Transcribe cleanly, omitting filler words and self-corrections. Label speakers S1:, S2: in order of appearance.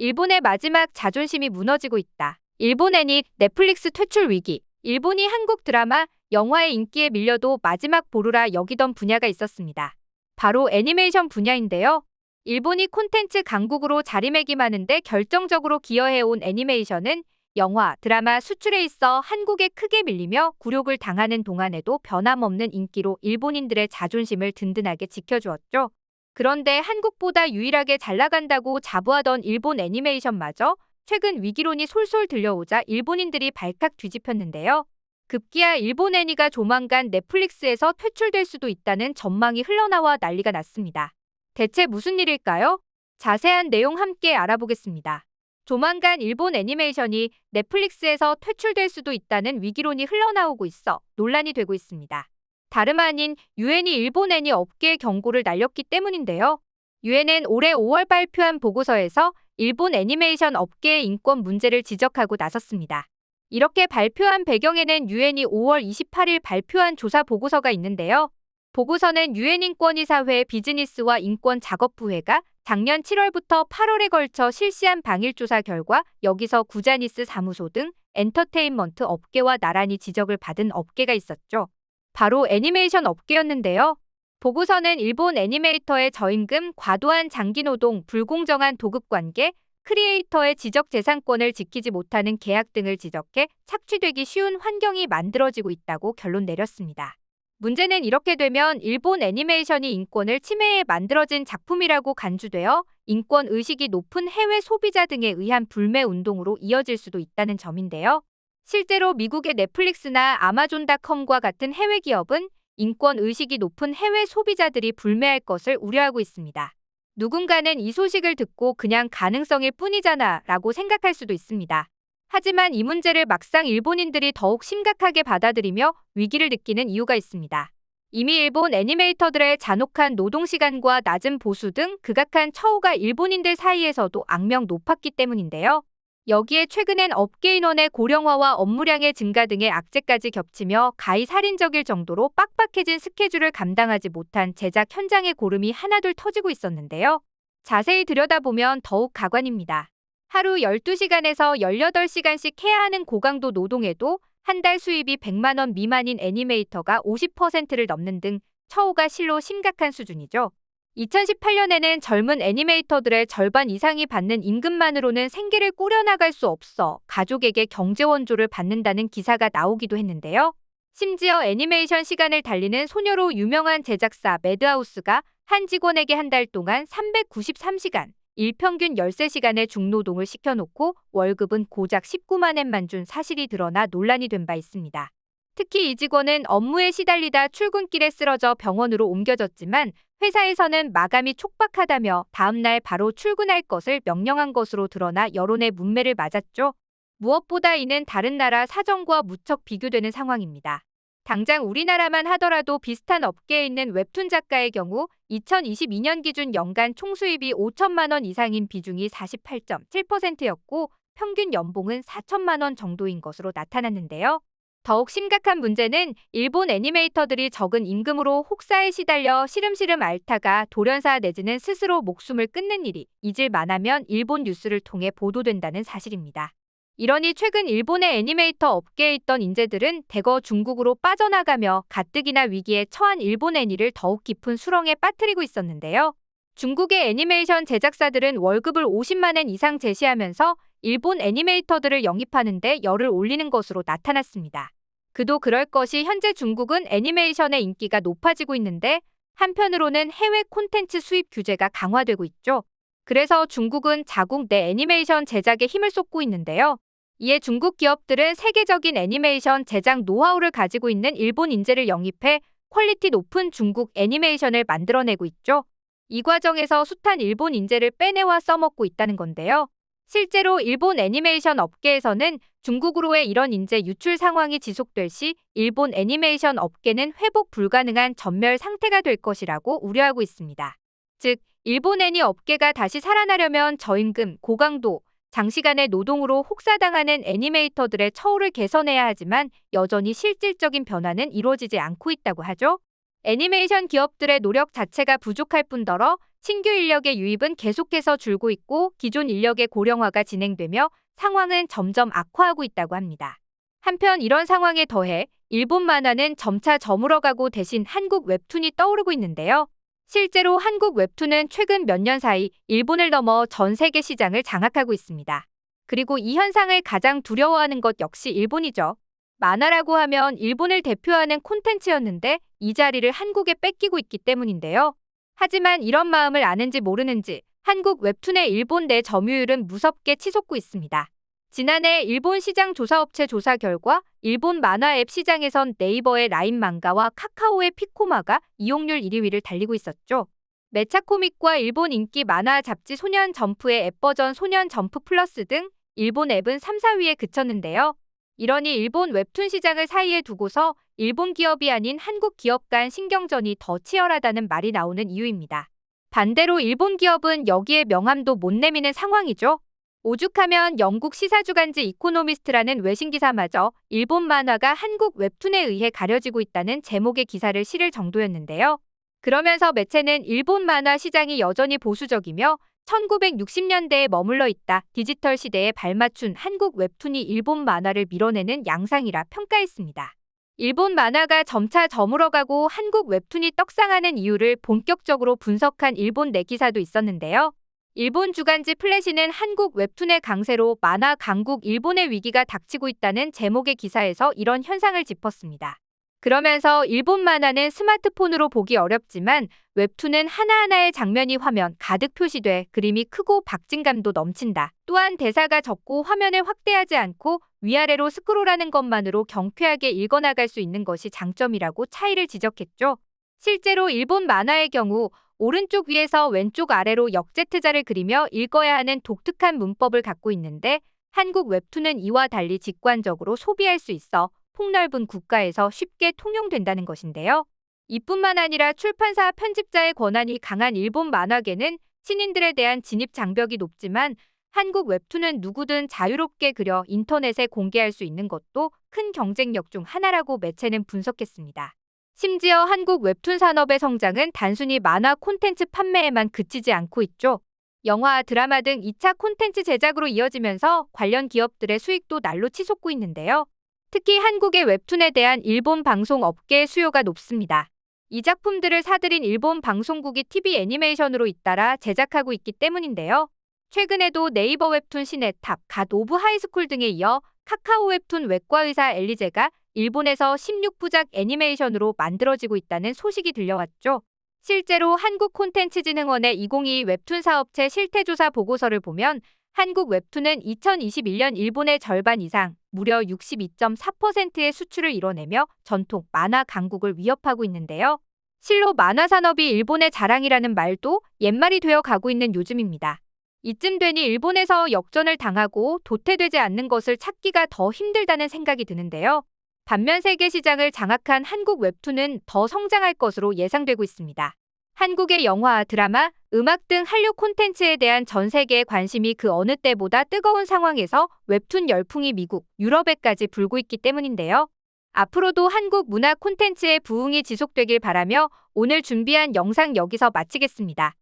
S1: 일본의 마지막 자존심이 무너지고 있다. 일본 애니 넷플릭스 퇴출 위기. 일본이 한국 드라마, 영화의 인기에 밀려도 마지막 보루라 여기던 분야가 있었습니다. 바로 애니메이션 분야인데요. 일본이 콘텐츠 강국으로 자리매김하는데 결정적으로 기여해온 애니메이션은 영화, 드라마 수출에 있어 한국에 크게 밀리며 굴욕을 당하는 동안에도 변함없는 인기로 일본인들의 자존심을 든든하게 지켜주었죠. 그런데 한국보다 유일하게 잘 나간다고 자부하던 일본 애니메이션마저 최근 위기론이 솔솔 들려오자 일본인들이 발칵 뒤집혔는데요. 급기야 일본 애니가 조만간 넷플릭스에서 퇴출될 수도 있다는 전망이 흘러나와 난리가 났습니다. 대체 무슨 일일까요? 자세한 내용 함께 알아보겠습니다. 조만간 일본 애니메이션이 넷플릭스에서 퇴출될 수도 있다는 위기론이 흘러나오고 있어 논란이 되고 있습니다. 다름 아닌 유엔이 일본 애니 업계에 경고를 날렸기 때문인데요. 유엔은 올해 5월 발표한 보고서에서 일본 애니메이션 업계의 인권 문제를 지적하고 나섰습니다. 이렇게 발표한 배경에는 유엔이 5월 28일 발표한 조사 보고서가 있는데요. 보고서는 유엔 인권이사회 비즈니스와 인권 작업부회가 작년 7월부터 8월에 걸쳐 실시한 방일조사 결과 여기서 구자니스 사무소 등 엔터테인먼트 업계와 나란히 지적을 받은 업계가 있었죠. 바로 애니메이션 업계였는데요. 보고서는 일본 애니메이터의 저임금, 과도한 장기노동, 불공정한 도급관계, 크리에이터의 지적재산권을 지키지 못하는 계약 등을 지적해 착취되기 쉬운 환경이 만들어지고 있다고 결론 내렸습니다. 문제는 이렇게 되면 일본 애니메이션이 인권을 침해해 만들어진 작품이라고 간주되어 인권 의식이 높은 해외 소비자 등에 의한 불매 운동으로 이어질 수도 있다는 점인데요. 실제로 미국의 넷플릭스나 아마존닷컴과 같은 해외 기업은 인권 의식이 높은 해외 소비자들이 불매할 것을 우려하고 있습니다. 누군가는 이 소식을 듣고 그냥 가능성일 뿐이잖아 라고 생각할 수도 있습니다. 하지만 이 문제를 막상 일본인들이 더욱 심각하게 받아들이며 위기를 느끼는 이유가 있습니다. 이미 일본 애니메이터들의 잔혹한 노동시간과 낮은 보수 등 극악한 처우가 일본인들 사이에서도 악명 높았기 때문인데요. 여기에 최근엔 업계 인원의 고령화와 업무량의 증가 등의 악재까지 겹치며 가히 살인적일 정도로 빡빡해진 스케줄을 감당하지 못한 제작 현장의 고름이 하나둘 터지고 있었는데요. 자세히 들여다보면 더욱 가관입니다. 하루 12시간에서 18시간씩 해야 하는 고강도 노동에도 한 달 수입이 100만 원 미만인 애니메이터가 50%를 넘는 등 처우가 실로 심각한 수준이죠. 2018년에는 젊은 애니메이터들의 절반 이상이 받는 임금만으로는 생계를 꾸려나갈 수 없어 가족에게 경제 원조를 받는다는 기사가 나오기도 했는데요. 심지어 애니메이션 시간을 달리는 소녀로 유명한 제작사 매드하우스가 한 직원에게 한 달 동안 393시간, 일평균 13시간의 중노동을 시켜놓고 월급은 고작 19만 엔만 준 사실이 드러나 논란이 된 바 있습니다. 특히 이 직원은 업무에 시달리다 출근길에 쓰러져 병원으로 옮겨졌지만 회사에서는 마감이 촉박하다며 다음날 바로 출근할 것을 명령한 것으로 드러나 여론의 문매를 맞았죠. 무엇보다 이는 다른 나라 사정과 무척 비교되는 상황입니다. 당장 우리나라만 하더라도 비슷한 업계에 있는 웹툰 작가의 경우 2022년 기준 연간 총수입이 5천만 원 이상인 비중이 48.7%였고 평균 연봉은 4천만 원 정도인 것으로 나타났는데요. 더욱 심각한 문제는 일본 애니메이터들이 적은 임금으로 혹사에 시달려 시름시름 앓다가 돌연사 내지는 스스로 목숨을 끊는 일이 잊을만하면 일본 뉴스를 통해 보도된다는 사실입니다. 이러니 최근 일본의 애니메이터 업계에 있던 인재들은 대거 중국으로 빠져나가며 가뜩이나 위기에 처한 일본 애니를 더욱 깊은 수렁에 빠뜨리고 있었는데요. 중국의 애니메이션 제작사들은 월급을 50만 엔 이상 제시하면서 일본 애니메이터들을 영입하는데 열을 올리는 것으로 나타났습니다. 그도 그럴 것이 현재 중국은 애니메이션의 인기가 높아지고 있는데 한편으로는 해외 콘텐츠 수입 규제가 강화되고 있죠. 그래서 중국은 자국 내 애니메이션 제작에 힘을 쏟고 있는데요. 이에 중국 기업들은 세계적인 애니메이션 제작 노하우를 가지고 있는 일본 인재를 영입해 퀄리티 높은 중국 애니메이션을 만들어내고 있죠. 이 과정에서 숱한 일본 인재를 빼내와 써먹고 있다는 건데요. 실제로 일본 애니메이션 업계에서는 중국으로의 이런 인재 유출 상황이 지속될 시 일본 애니메이션 업계는 회복 불가능한 전멸 상태가 될 것이라고 우려하고 있습니다. 즉, 일본 애니 업계가 다시 살아나려면 저임금, 고강도, 장시간의 노동으로 혹사당하는 애니메이터들의 처우를 개선해야 하지만 여전히 실질적인 변화는 이루어지지 않고 있다고 하죠. 애니메이션 기업들의 노력 자체가 부족할 뿐더러 신규 인력의 유입은 계속해서 줄고 있고 기존 인력의 고령화가 진행되며 상황은 점점 악화하고 있다고 합니다. 한편 이런 상황에 더해 일본 만화는 점차 저물어가고 대신 한국 웹툰이 떠오르고 있는데요. 실제로 한국 웹툰은 최근 몇 년 사이 일본을 넘어 전 세계 시장을 장악하고 있습니다. 그리고 이 현상을 가장 두려워하는 것 역시 일본이죠. 만화라고 하면 일본을 대표하는 콘텐츠였는데 이 자리를 한국에 뺏기고 있기 때문인데요. 하지만 이런 마음을 아는지 모르는지 한국 웹툰의 일본 내 점유율은 무섭게 치솟고 있습니다. 지난해 일본 시장 조사업체 조사 결과 일본 만화 앱 시장에선 네이버의 라인 망가와 카카오의 피코마가 이용률 1위 위를 달리고 있었죠. 매차코믹과 일본 인기 만화 잡지 소년 점프의 앱 버전 소년 점프 플러스 등 일본 앱은 3, 4위에 그쳤는데요. 이러니 일본 웹툰 시장을 사이에 두고서 일본 기업이 아닌 한국 기업 간 신경전이 더 치열하다는 말이 나오는 이유입니다. 반대로 일본 기업은 여기에 명함도 못 내미는 상황이죠. 오죽하면 영국 시사주간지 이코노미스트라는 외신기사마저 일본 만화가 한국 웹툰에 의해 가려지고 있다는 제목의 기사를 실을 정도였는데요. 그러면서 매체는 일본 만화 시장이 여전히 보수적이며 1960년대에 머물러 있다. 디지털 시대에 발맞춘 한국 웹툰이 일본 만화를 밀어내는 양상이라 평가했습니다. 일본 만화가 점차 저물어가고 한국 웹툰이 떡상하는 이유를 본격적으로 분석한 일본 내 기사도 있었는데요. 일본 주간지 플래시는 한국 웹툰의 강세로 만화 강국 일본의 위기가 닥치고 있다는 제목의 기사에서 이런 현상을 짚었습니다. 그러면서 일본 만화는 스마트폰으로 보기 어렵지만 웹툰은 하나하나의 장면이 화면 가득 표시돼 그림이 크고 박진감도 넘친다. 또한 대사가 적고 화면을 확대하지 않고 위아래로 스크롤하는 것만으로 경쾌하게 읽어나갈 수 있는 것이 장점이라고 차이를 지적했죠. 실제로 일본 만화의 경우 오른쪽 위에서 왼쪽 아래로 역제트자를 그리며 읽어야 하는 독특한 문법을 갖고 있는데 한국 웹툰은 이와 달리 직관적으로 소비할 수 있어 폭넓은 국가에서 쉽게 통용된다는 것인데요. 이뿐만 아니라 출판사 편집자의 권한이 강한 일본 만화계는 신인들에 대한 진입 장벽이 높지만 한국 웹툰은 누구든 자유롭게 그려 인터넷에 공개할 수 있는 것도 큰 경쟁력 중 하나라고 매체는 분석했습니다. 심지어 한국 웹툰 산업의 성장은 단순히 만화 콘텐츠 판매에만 그치지 않고 있죠. 영화, 드라마 등 2차 콘텐츠 제작으로 이어지면서 관련 기업들의 수익도 날로 치솟고 있는데요. 특히 한국의 웹툰에 대한 일본 방송 업계의 수요가 높습니다. 이 작품들을 사들인 일본 방송국이 TV 애니메이션으로 잇따라 제작하고 있기 때문인데요. 최근에도 네이버 웹툰 시네탑, 갓 오브 하이스쿨 등에 이어 카카오 웹툰 외과의사 엘리제가 일본에서 16부작 애니메이션으로 만들어지고 있다는 소식이 들려왔죠. 실제로 한국콘텐츠진흥원의 2022 웹툰 사업체 실태조사 보고서를 보면 한국 웹툰은 2021년 일본의 절반 이상, 무려 62.4%의 수출을 이뤄내며 전통 만화 강국을 위협하고 있는데요. 실로 만화 산업이 일본의 자랑이라는 말도 옛말이 되어 가고 있는 요즘입니다. 이쯤 되니 일본에서 역전을 당하고 도태되지 않는 것을 찾기가 더 힘들다는 생각이 드는데요. 반면 세계 시장을 장악한 한국 웹툰은 더 성장할 것으로 예상되고 있습니다. 한국의 영화, 드라마, 음악 등 한류 콘텐츠에 대한 전 세계의 관심이 그 어느 때보다 뜨거운 상황에서 웹툰 열풍이 미국, 유럽에까지 불고 있기 때문인데요. 앞으로도 한국 문화 콘텐츠의 부흥이 지속되길 바라며 오늘 준비한 영상 여기서 마치겠습니다.